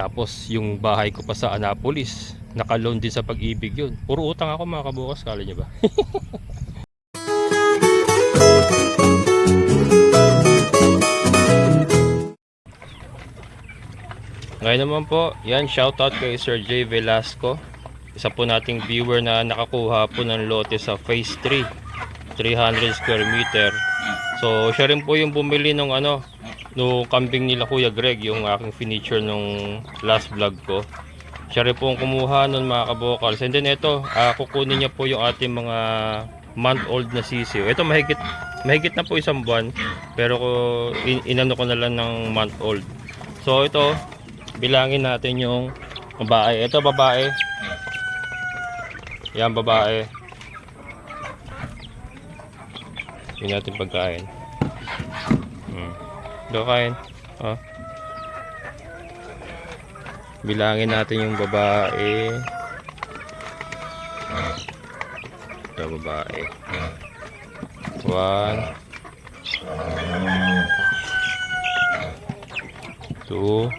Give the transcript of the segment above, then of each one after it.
Tapos yung bahay ko pa sa Annapolis, naka-loan din sa Pag-ibig yun. Puro utang ako mga kabukas, kala nyo ba? Ngayon naman po, yan, shoutout kay Sir J. Velasco. Isa po nating viewer na nakakuha po ng lote sa Phase 3, 300 square meter. So, siya rin po yung bumili nung no kambing nila Kuya Greg, yung aking finiture nung last vlog ko. Siya rin po ang kumuha nun mga kabokals. And then ito, kukunin niya po yung ating mga month old na sisiw. Ito mahigit na po isang buwan, pero inano ko na lang ng month old. So ito, bilangin natin yung babae. Ito babae. Yan babae. Yun natin pagkain. Ito kain. Bilangin natin yung babae. Ito babae. 1 2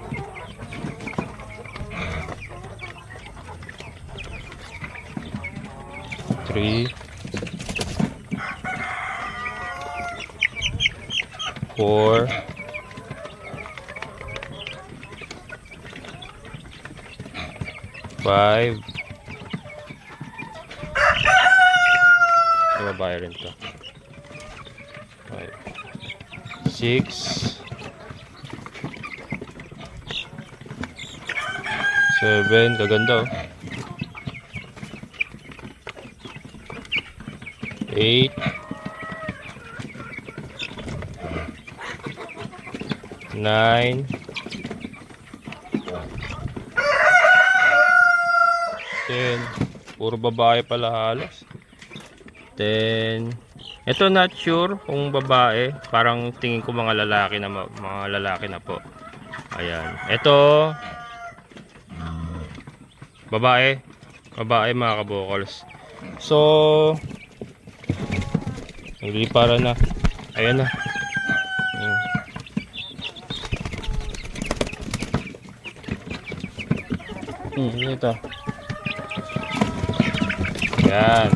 3 4 5. May babae rin to. 6 7. Kaganda 8 9 10. Puro babae pala halos. 10. Ito not sure kung babae, parang tingin ko mga lalaki na po. Ayan. Ito babae mga kabokals. So naglipara na. Ayan na. Ito. Yan.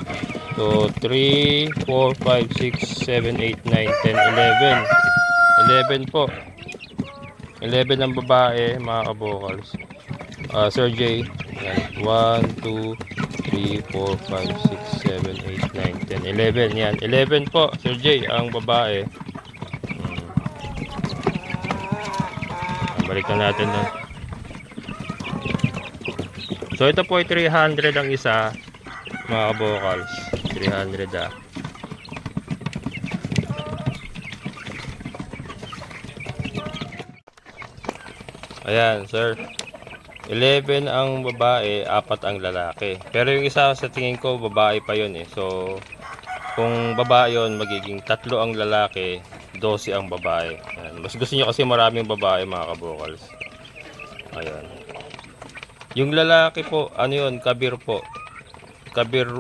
So 3 4 5 6 7 8 9 10 11 po. 11 ang babae mga kabokals. Sir J. Yan. 1 2 3 4 5 6 7 8 9 10 11. Yan. 11 po Sir J ang babae. Balikan natin doon. So ito po ay 300 ang isa mga kabokals. 300 Ayan sir, 11 ang babae, 4 ang lalaki. Pero yung isa sa tingin ko babae pa yun eh. So kung babae yun, magiging 3 ang lalaki, 12 ang babae. Ayan. Mas gusto nyo kasi maraming babae mga kabokals. Ayan. Yung lalaki po, ano yun, kabir po. Kabir,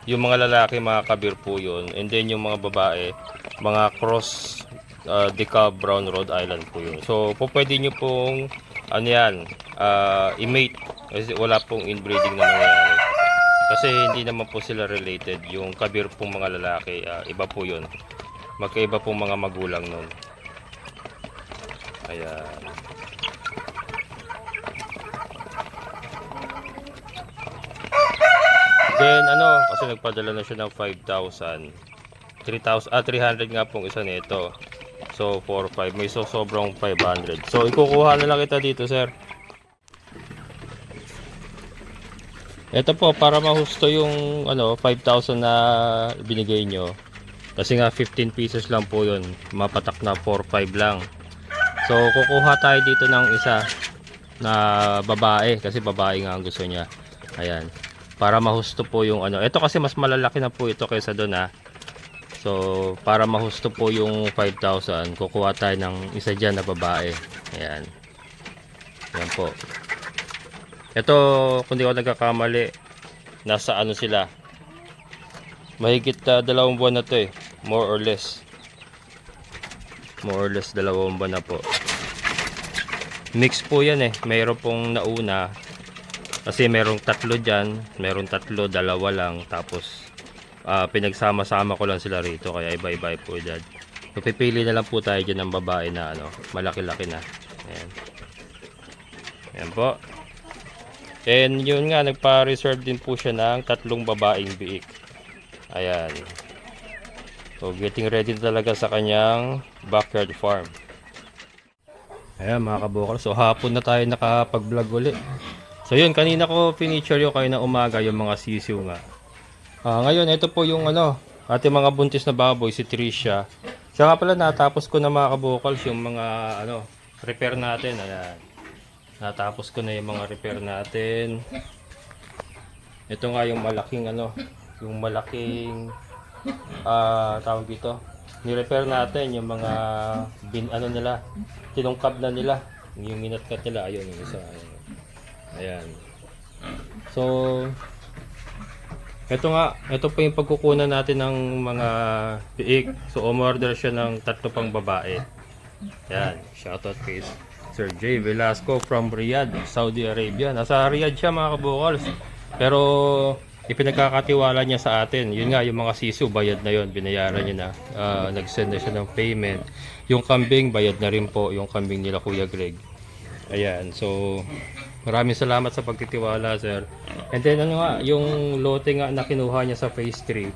yung mga lalaki mga kabir po yun. And then yung mga babae, mga cross decal brown Rhode Island po yun. So po pwede nyo pong ano yan, i-mate. Kasi wala pong inbreeding na mangyayari. Kasi hindi naman po sila related. Yung kabir pong mga lalaki, iba po yun. Magkaiba pong mga magulang nun. Ayan. Then kasi nagpadala na siya ng 5,000. 300 nga pong isa nito. So 4-5, may sobrang 500. So ikukuha na lang kita dito, sir. Ito po para mahusto yung 5,000 na binigay nyo. Kasi nga 15 pieces lang po 'yon. Mapatak na 4-5 lang. So kukuha tayo dito ng isa na babae kasi babae nga ang gusto niya. Ayan. Para mahusto po yung ito kasi mas malalaki na po ito kaysa doon So para mahusto po yung 5,000, kukuha tayo ng isa dyan na babae. Ayan. Ayan po. Ito kung di ako nagkakamali, nasa sila. Mahigit 2 buwan na to eh. More or less 2 buwan na po. Mix po yan eh. Mayroon pong nauna. Kasi merong tatlo dyan. Merong tatlo, dalawa lang. Tapos pinagsama-sama ko lang sila rito. Kaya iba-iba po dyan. So, pipili na lang po tayo dyan ng babae na ano, malaki-laki na. Ayan. Ayan po. And yun nga, nagpa-reserve din po siya ng 3 babaeng biik. Ayan. So, getting ready talaga sa kanyang backyard farm. Ayan mga kabukal. So, hapon na tayo nakapag-vlog ulit. So, yun. Kanina ko pinicture yung kayo na umaga yung mga sisiw nga. Ngayon, ito po yung ano, ating mga buntis na baboy, si Tricia. Siya nga pala, natapos ko na mga kabukal yung mga ano, repair natin. Ayan. Natapos ko na yung mga repair natin. Ito nga yung malaking ano, yung malaking tawag dito. Ni-repair natin yung mga ano nila, tinungkab na nila, yung minatkat nila. Ayun yung isa. Ayan. So ito po yung pagkukunan natin ng mga biik. So umorder siya ng 3 pang babae. Ayan, shoutout kay Sir J. Velasco from Riyadh, Saudi Arabia. Nasa Riyadh siya mga kabukals. Pero ipinagkakatiwala niya sa atin. Yun nga, yung mga sisu, bayad na yun. Binayaran niya na. Nag-send na siya ng payment. Yung kambing, bayad na rin po. Yung kambing nila Kuya Greg. Ayan, so maraming salamat sa pagtitiwala, sir. And then ano nga, yung lote nga na kinuha niya sa phase 3.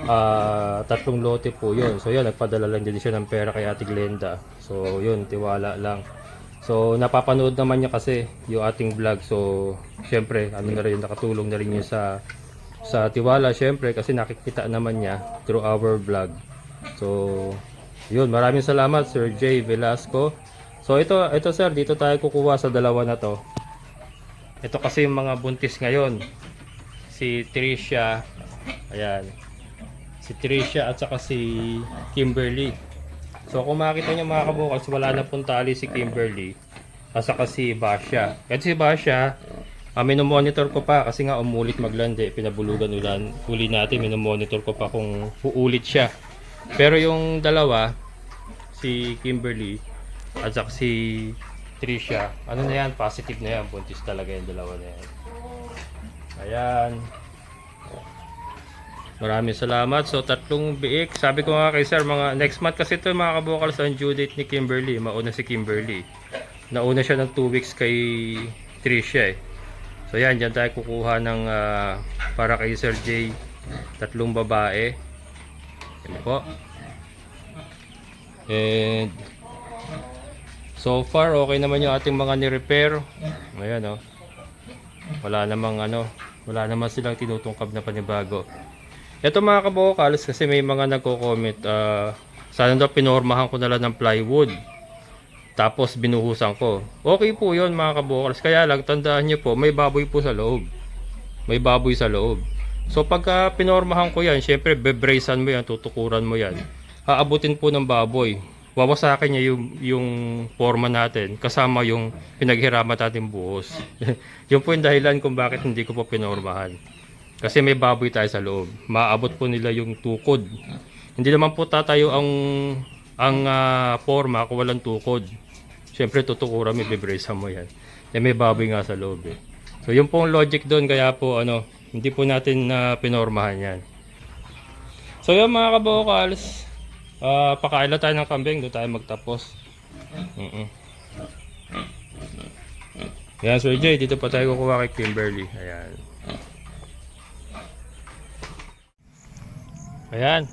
3 lote po yun. So yun, nagpadala lang din siya ng pera kay Ate Glenda. So yun, tiwala lang. So napapanood naman niya kasi yung ating vlog. So syempre, ano na rin, nakatulong na rin yun sa tiwala syempre kasi nakikita naman niya through our vlog. So yun, maraming salamat Sir J. Velasco. So ito sir, dito tayo kukuha sa dalawa na to. Ito kasi yung mga buntis ngayon. Si Tricia, ayan. Si Tricia at saka si Kimberly. So kung makita niyo mga kabukas, wala na pong tali si Kimberly at saka si Basha. Kasi si Basha, minomonitor ko pa kasi nga umulit maglandi, pinabulugan uli natin, minomonitor ko pa kung uulit siya. Pero yung dalawa, si Kimberly at saka si Tricia, ano na yan, positive na yan, buntis talaga yung dalawa na yan. Ayan. Maraming salamat. So 3 biik. Sabi ko nga kay sir, mga next month kasi ito mga kabukals ang due date ni Kimberly. Mauna si Kimberly. Nauna siya ng 2 weeks kay Tricia eh. So yan, dyan tayo kukuha ng para kay Sir J, 3 babae. Yan po. And so far okay naman yung ating mga ni-repair. Ayan oh. Wala namang silang tinutungkab na panibago. Ito mga kabukals, kasi may mga nagko-comment, sana daw pinormahan ko na lang ng plywood tapos binuhusan ko. Okay po yun mga kabukals, kaya lang tandaan nyo po, may baboy po sa loob. May baboy sa loob. So pagka pinormahan ko yan, syempre bebracean mo yan, tutukuran mo yan, aabutin po ng baboy. Wawasakin niya yung forma natin kasama yung pinaghirapan natin buhos. Yun po yung dahilan kung bakit hindi ko po pinormahan. Kasi may baboy tayo sa loob. Maabot po nila yung tukod. Hindi naman po tatayo ang forma kung walang tukod. Siyempre tutukuran mo, bibracean mo yan. Eh, may baboy nga sa loob eh. So yung pong logic doon, kaya po hindi po natin pinormahan yan. So yung mga kabukals, pakain lang tayo ng kambing, doon tayo magtapos. Yan Sir J, dito pa tayo kukuha kay Kimberly. Ayan,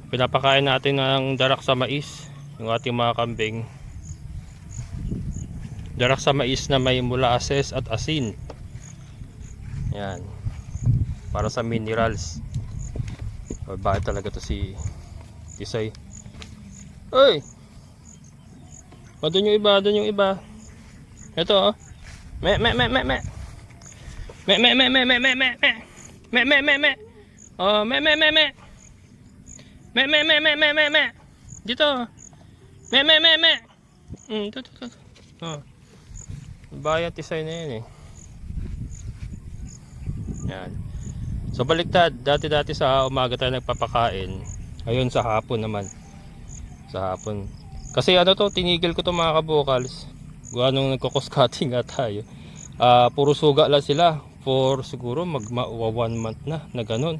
pinapakain natin ng darak sa mais yung ating mga kambing. Darak sa mais na may molasses at asin. Ayan, para sa minerals. Babae talaga to si Isay. Oy! Doon yung iba. Ito oh. Me. Oh, me. Dito. Me. Ito. Oh. Bayat Isay na yan eh. Yan. So baliktad, dati sa umaga tayo nagpapakain. Ayun sa hapon naman. Sa hapon. Kasi tinigil ko to mga kabukals. gawa nung nagkakos cutting nga tayo. Puro suga lang sila for siguro 1 month na ganun.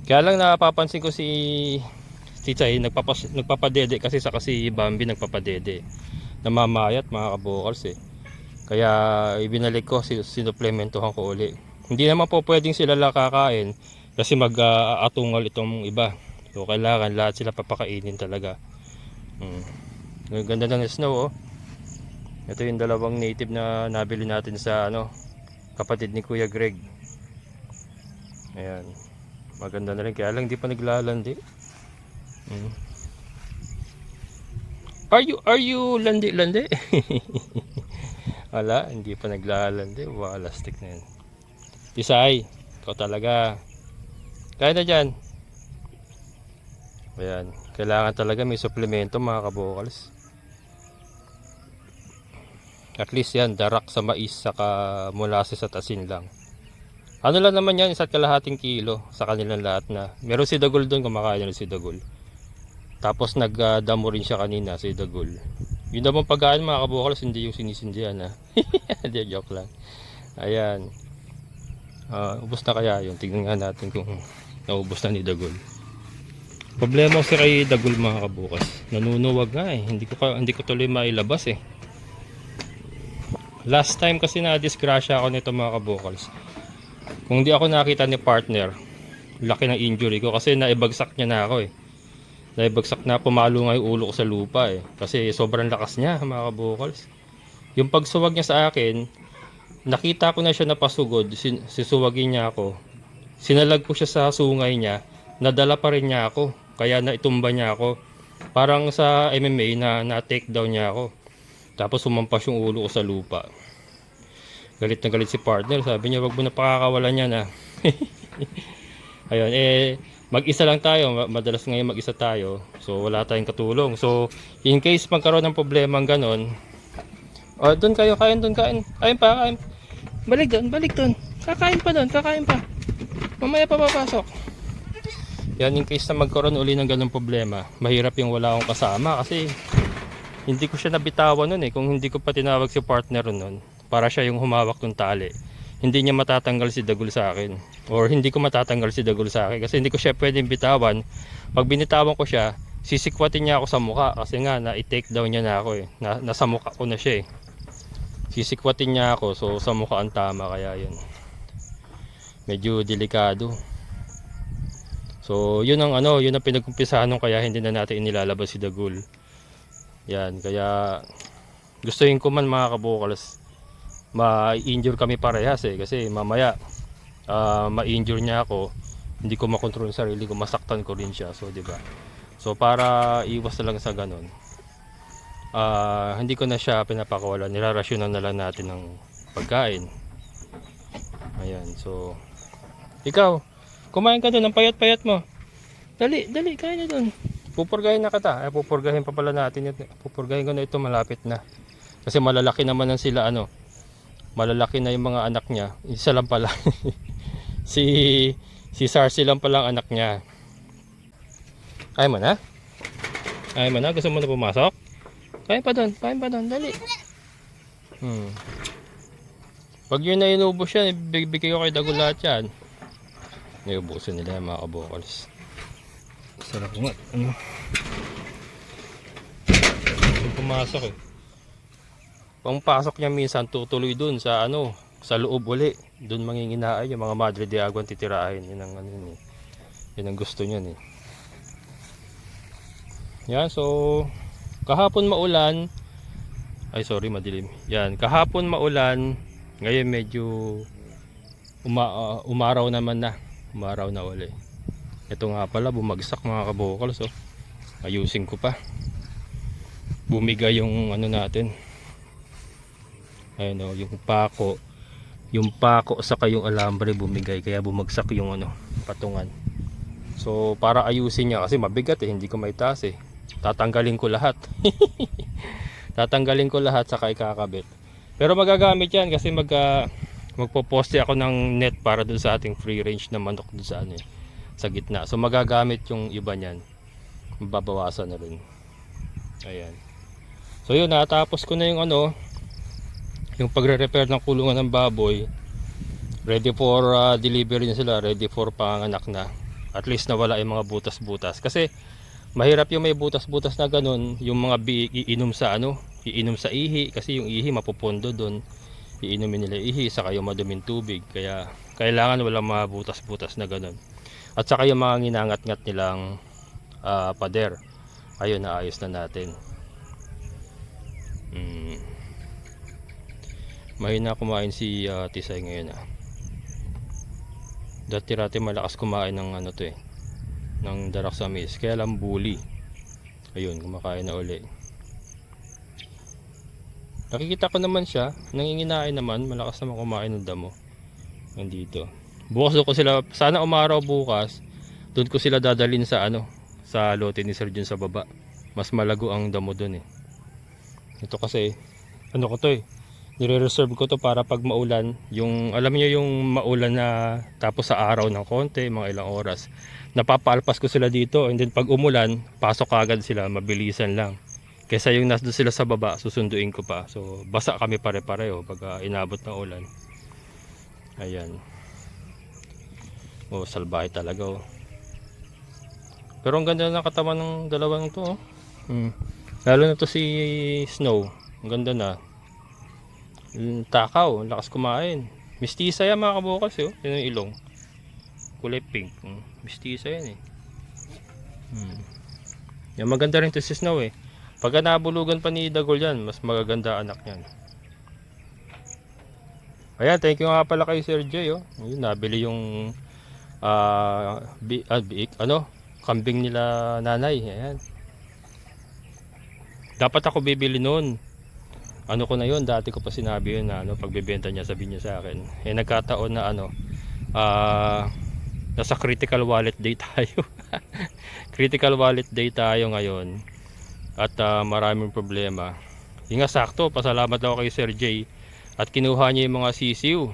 Kaya lang napapansin ko si Chay nagpapadede kasi sa kasi Bambi nagpapadede. Namamayat mga kabokals eh. Kaya ibinalik ko, sinuplementohan ko uli. Hindi naman po pwedeng sila lang kakain kasi mag-aatungal itong iba. So kailangan lahat sila papakainin talaga. Ang ganda ng snow oh. Ito yung dalawang native na nabili natin sa kapatid ni Kuya Greg. Ayan. Maganda na rin, kaya lang hindi pa naglalandi. Are you landi? Wala, hindi pa naglalandi. Wala, stick na yan. Isay, ikaw talaga. Kaya na dyan. Ayan, kailangan talaga may suplemento mga kabokals. At least yan, darak sa mais saka molasses at asin lang. Ano lang naman yan, 1.5 kilo sa kanilang lahat na. Meron si Dagol doon, kumakain na si Dagol. Tapos nagdamo rin siya kanina si Dagol. Yun naman pagkain mga kabokals, hindi yung sinisindihan ha. Hindi, joke lang. Ayan. Ubos na kaya yun. Tignan nga natin kung naubos na ni Dagol. Problema kasi kay Dagol mga kabokals. Nanunuwag nga eh. Hindi ko tuloy mailabas eh. Last time kasi na-disgrasya ako nito mga kabokals. Kung di ako nakita ni partner, laki ng injury ko kasi naibagsak niya na ako eh. Naibagsak na, pumalo nga yung ulo ko sa lupa eh. Kasi sobrang lakas niya mga kabokals. Yung pagsuwag niya sa akin, nakita ko na siya napasugod, sisuwagin niya ako. Sinalag ko siya sa sungay niya, nadala pa rin niya ako. Kaya naitumba niya ako. Parang sa MMA na take down niya ako. Tapos sumampas yung ulo ko sa lupa. Galit na galit si partner. Sabi niya, wag mo na pakakawalan yan ha. Ayun, mag-isa lang tayo. Madalas ngayon mag-isa tayo. So wala tayong katulong. So in case magkaroon ng problema ng ganon, doon kayo, kain doon, kain. Kain pa, kain. Balik doon. Kakain pa. Mamaya pa papasok. Yan, in case na magkaroon uli ng ganong problema, mahirap yung wala akong kasama kasi hindi ko siya nabitawan nun eh. Kung hindi ko pa tinawag si partner nun, para siya yung humawak ng tali, hindi niya matatanggal si Dagol sa akin. Or hindi ko matatanggal si Dagol sa akin kasi hindi ko siya pwedeng bitawan. Pag binitawan ko siya, sisikwatin niya ako sa mukha kasi nga na-take down niya na ako eh. Nasa mukha ko na siya eh. Sisikwatin niya ako, so sa mukha ang tama, kaya yun. Medyo delikado. So yun ang yun ang pinagkumpisahan nung kaya hindi na natin inilalabas si Dagol. Yan, kaya gustuin ko man mga kabokals, ma-injure kami parehas eh. Kasi mamaya ma-injure niya ako, hindi ko makontrol yung sarili ko, masaktan ko rin siya. So diba? So para iwas na lang sa ganun, hindi ko na siya pinapakawalan, nilarasyonan na lang natin ng pagkain. Ayan, so ikaw, kumain ka doon, ang payat-payat mo. Dali, kain na doon. Pupurgahin na kita. Pupurgahin pa pala natin yun. Pupurgahin ko na ito, malapit na. Kasi malalaki naman na sila malalaki na yung mga anak niya. Isa lang pala. si Sarsi lang pala ang anak niya. Ayaw mo na? Gusto mo na pumasok? Kain pa doon, dali. Pag yun na inubos yan, bigay ko kay Dagol lahat yan. Iubusin nila yung mga kabokals. Sarap nga. Pumasok eh. Pangpasok niya minsan tutuloy dun sa sa loob uli. Dun manginginaan yung mga Madre de Agua titirahin. Yun ang yun ang gusto niya eh. Yan, so kahapon maulan. Ay sorry, madilim. Yan, kahapon maulan. Ngayon medyo umaraw naman na. Umaraw na uli. Ito nga pala, bumagsak mga kabokals. Ayusin ko pa. Bumigay yung natin. Ayun yung pako. Yung pako saka yung alambre bumigay. Kaya bumagsak yung patungan. So para ayusin niya, kasi mabigat eh. Hindi ko maitaas eh. Tatanggalin ko lahat. Tatanggalin ko lahat saka ikakabit. Pero magagamit yan kasi magpo-poste ako ng net para dun sa ating free range na manok dun sa sa gitna. So magagamit yung iba niyan. Mababawasan na rin. Ayan. So yun, natapos ko na yung yung pagre-repair ng kulungan ng baboy, ready for delivery na sila, ready for panganak na. At least nawala yung mga butas-butas. Kasi mahirap yung may butas-butas na ganun, yung mga biik iinom sa ano, iinom sa ihi, kasi yung ihi mapupondo doon. Iinumin nila ihi saka yung maduming tubig. Kaya kailangan walang mga butas-butas na ganun. At saka yung mga nginangat-ngat nilang pader. Ayun, naayos na natin. Mahina kumain si Tisay ngayon Dati-rati malakas kumain ng ano to ng Daraksamis, kaya lang bully. Ayun, kumakain na uli. Nakikita ko naman siya, nanginginain naman, malakas naman kumain ng damo. Nandito. Bukas ko sila, sana umaraw bukas, doon ko sila dadalhin sa ano, sa lote ni Sir Jun sa baba. Mas malago ang damo doon Ito kasi, ano ko to nire-reserve ko to para pag maulan, yung alam niyo yung maulan na tapos sa araw ng konti, mga ilang oras, napapaalpas ko sila dito, and then pag umulan, pasok agad sila, mabilisan lang. Kaysa yung nasa sila sa baba, susunduin ko pa. So basa kami pare-pareho pag inabot ng ulan. Ayan. Salbahe talaga Pero ang ganda ng katawan ng dalawang to Lalo na to si Snow. Ang ganda na. Takaw, lakas kumain. Mistisa yan mga kabukas Yun yung ilong. Kulay pink. Mistisa yan Yan, maganda rin to si Snow Pagka nabulugan pa ni Dagol yan, mas magaganda anak yan. Ayan, thank you nga pala kay Sir Jay Ayun, nabili yung kambing nila nanay. Ayan. Dapat ako bibili noon. Ano ko na yun, dati ko pa sinabi yun na pagbebenta niya, sabi niya sa akin. Nagkataon na nasa critical wallet day tayo. Critical wallet day tayo ngayon. At maraming problema. Yung nga sakto, pasalamat ako kay Sir J. At kinuha niya yung mga sisiw.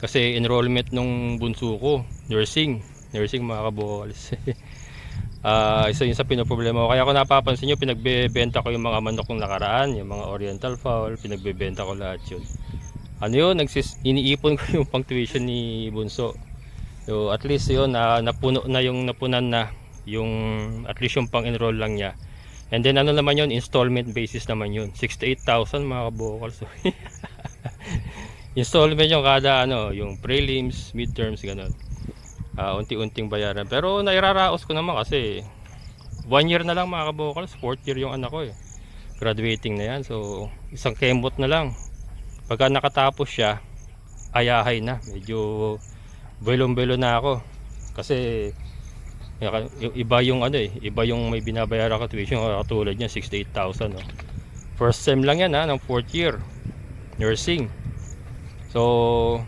Kasi enrollment nung bunso ko, nursing mga kabukalis. Isa yun sa pinoproblema ko. Kaya ako napapansin nyo, pinagbebenta ko yung mga manok ng nakaraan, yung mga oriental fowl, pinagbebenta ko lahat yun. Iniipon ko yung pang tuition ni bunso. So at least yun, napunan na yung at least yung pang enroll lang niya. And then ano naman yun, installment basis naman yun, 68,000 mga kabukal. So installment yung kada yung prelims, midterms, ganun. Unti-unting bayaran. Pero nairaraos ko naman kasi 1 year na lang mga kabukals, 4th year yung anak ko graduating na yan. So isang kembot na lang. Pagka nakatapos siya, ayahay na. Medyo belong-belo na ako. Kasi iba yung iba yung may binabayaran ka tuition, katulad niya 68,000 First sem lang yan ng 4th year nursing. So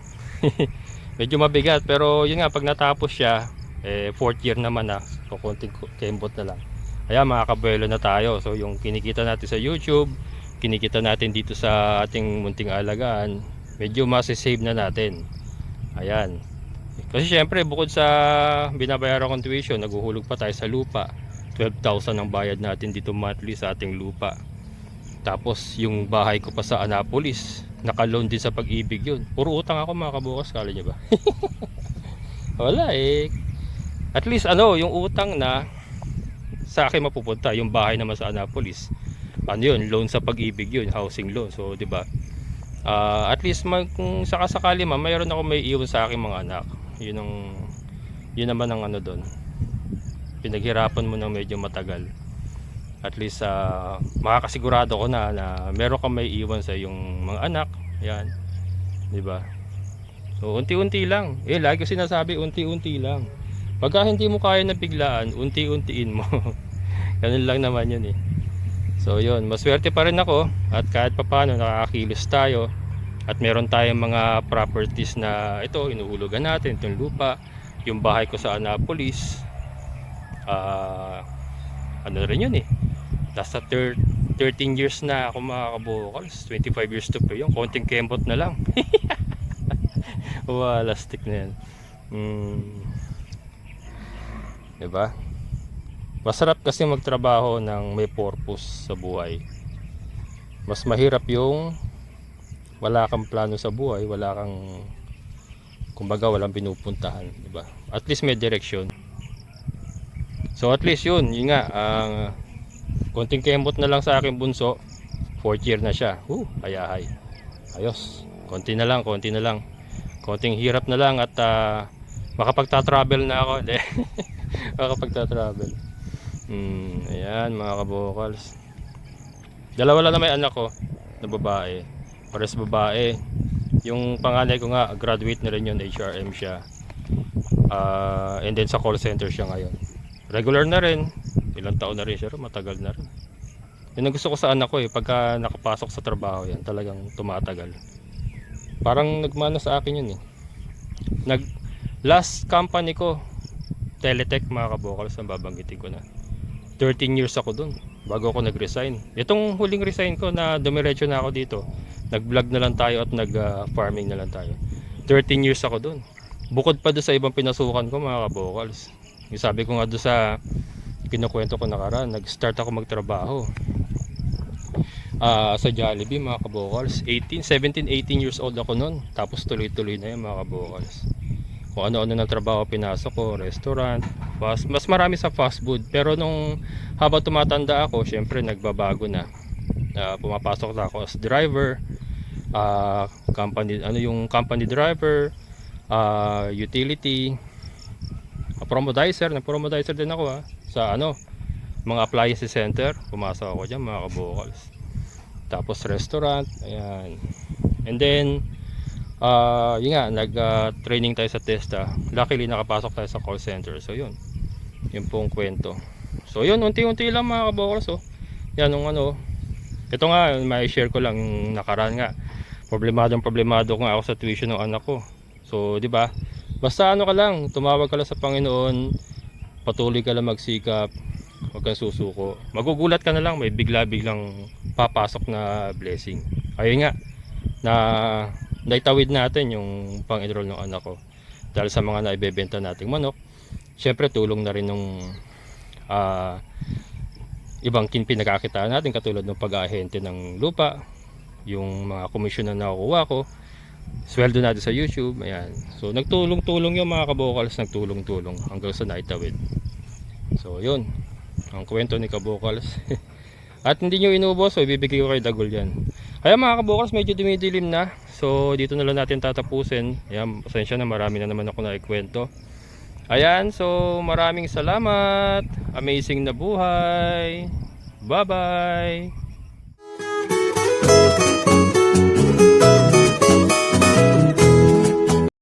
medyo mabigat, pero yun nga, pag natapos siya 4th year naman so konting kembot na lang. Ayan, makakabuelo na tayo. So yung kinikita natin sa YouTube, kinikita natin dito sa ating munting alagaan, medyo masisave na natin. Ayan, kasi syempre bukod sa binabayaran kong tuition, naguhulog pa tayo sa lupa. 12,000 ang bayad natin dito monthly sa ating lupa. Tapos yung bahay ko pa sa Annapolis, naka-loan din sa Pag-ibig yun. Puro utang ako mga kabukas, kala nyo ba? Wala At least yung utang na sa akin mapupunta, yung bahay naman sa Annapolis, yun, loan sa Pag-ibig yun, housing loan. So 'di ba? At least kung sakasakali mayroon ako may iwan sa aking mga anak. Yun naman ang doon. Pinaghirapan mo ng medyo matagal. At least makakasigurado ko na meron kang may iwan sa yung mga anak. Yan, 'di ba? So unti-unti lang. Lagi ko sinasabi, unti-unti lang. Pagka hindi mo kaya na biglaan, unti-untiin mo. Ganun lang naman 'yun So yun, maswerte pa rin ako at kahit papaano nakakakilos tayo at meron tayong mga properties na ito, inuhulugan natin itong lupa, yung bahay ko sa Annapolis. Rin yun nasa 13 years na ako mga kabukals, 25 years to pa yun, konting kembot na lang. Wala, stick na yan. Diba? Masarap kasi magtrabaho ng may purpose sa buhay. Mas mahirap yung wala kang plano sa buhay, wala kang, kumbaga walang pinupuntahan, di ba? At least may direksyon. So at least yun nga, konting kemot na lang sa aking bunso. 4th year na siya. Hayahay. Ayos. Konti na lang, konti na lang. Konting hirap na lang at makapagta-travel na ako. Hindi. Makapagta-travel. Ayan mga kabokals. Dalawa lang na may anak ko na babae. Pares babae. Yung panganay ko nga, graduate na rin yun, HRM siya. And then sa call center siya ngayon. Regular na rin. Ilang taon na rin siya, matagal na rin. Yun ang gusto ko sa anak ko pagka nakapasok sa trabaho yan, talagang tumatagal. Parang nagmana sa akin yun last company ko, Teletech mga kabokals, ang babanggitin ko na. 13 years ako dun, bago ako nag-resign. Itong huling resign ko na dumiretso na ako dito. Nag-vlog na lang tayo at nag-farming na lang tayo. 13 years ako dun. Bukod pa doon sa ibang pinasukan ko mga kabokals. Yung sabi ko nga doon sa kinukwento ko nakaraan, nag-start ako magtrabaho sa Jollibee mga kabokals. 17, 18 years old ako noon. Tapos tuloy-tuloy na yan mga kabokals. Kung ano-ano ng trabaho pinasok ko, restaurant, mas marami sa fast food. Pero nung habang tumatanda ako, syempre nagbabago na. Pumapasok na ako as driver, company driver, utility, promodizer. Nag-promodizer din ako sa mga appliance center. Pumasok ako dyan mga kabokals. Tapos restaurant, ayan. And then yun nga, nag-training tayo sa Testa. Luckily nakapasok tayo sa call center. So yun pong kwento. So yun, unti-unti lang mga kabokals. Yan ito nga, may share ko lang yung nakaraan nga. Problemado ko nga ako sa tuition ng anak ko. So di ba, basta ka lang, tumawag ka lang sa Panginoon, patuloy ka lang magsikap, huwag kang susuko. Magugulat ka na lang, may bigla-biglang papasok na blessing. Ayun nga, na naitawid natin yung pang-enroll ng anak ko dahil sa mga naibebenta nating manok. Syempre tulong na rin nung ibang pinagkakitaan natin, katulad ng pag-ahente ng lupa, yung mga komisyon na nakukuha ko, sweldo natin sa YouTube. Ayan. So nagtulong-tulong yung mga kabokals, nagtulong-tulong hanggang sa naitawid. So yun ang kwento ni kabokals. At hindi nyo inubos, so ibibigay ko kay Dagol yan. Kaya mga kabokals, medyo dumidilim na. So dito na lang natin tatapusin. Ayan, pasensya na, marami na naman ako na ikwento. Ayan, so maraming salamat. Amazing na buhay. Bye bye.